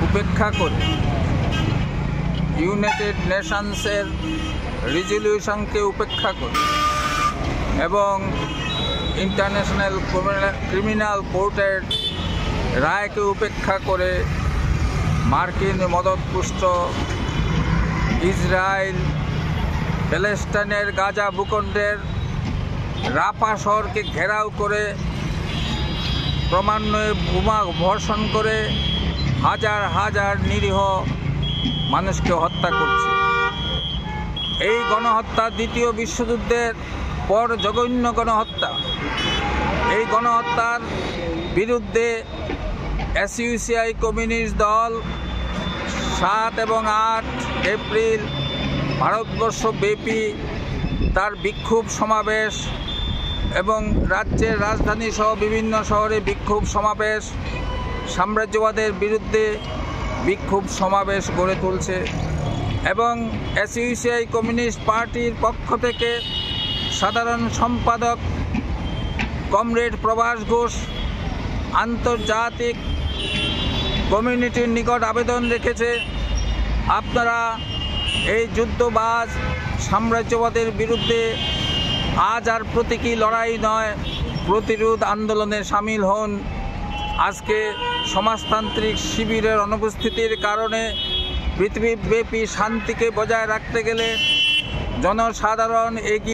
উপেক্ষা করে ইউনাইটেড নেশনসের রেজলিউশনকে উপেক্ষা করে এবং ইন্টারন্যাশনাল ক্রিমিনাল কোর্টের রায়কে উপেক্ষা করে মার্কিন মদতপুষ্ট ইসরায়েল প্যালেস্টাইনের গাজা ভূখণ্ডের রাফা শহরকে ঘেরাও করে ক্রমান্বয়ে বোমা বর্ষণ করে হাজার হাজার নিরীহ মানুষকে হত্যা করছে। এই গণহত্যা দ্বিতীয় বিশ্বযুদ্ধের পর জঘন্য গণহত্যা। এই গণহত্যার বিরুদ্ধে এসইউসিআই কমিউনিস্ট দল 7 এবং 8 এপ্রিল ভারতবর্ষব্যাপী তার বিক্ষোভ সমাবেশ এবং রাজ্যের রাজধানী সহ বিভিন্ন শহরে বিক্ষোভ সমাবেশ, সাম্রাজ্যবাদের বিরুদ্ধে বিক্ষোভ সমাবেশ গড়ে তুলছে এবং এসইউসিআই কমিউনিস্ট পার্টির পক্ষ থেকে সাধারণ সম্পাদক কমরেড প্রভাস ঘোষ আন্তর্জাতিক কমিউনিটির নিকট আবেদন রেখেছে, আপনারা এই যুদ্ধবাজ সাম্রাজ্যবাদের বিরুদ্ধে আজ আর প্রতীকী লড়াই নয়, প্রতিরোধ আন্দোলনে সামিল হন। আজকে সমাজতান্ত্রিক শিবিরের অনুপস্থিতির কারণে পৃথিবীব্যাপী শান্তিকে বজায় রাখতে গেলে জনসাধারণ এগিয়ে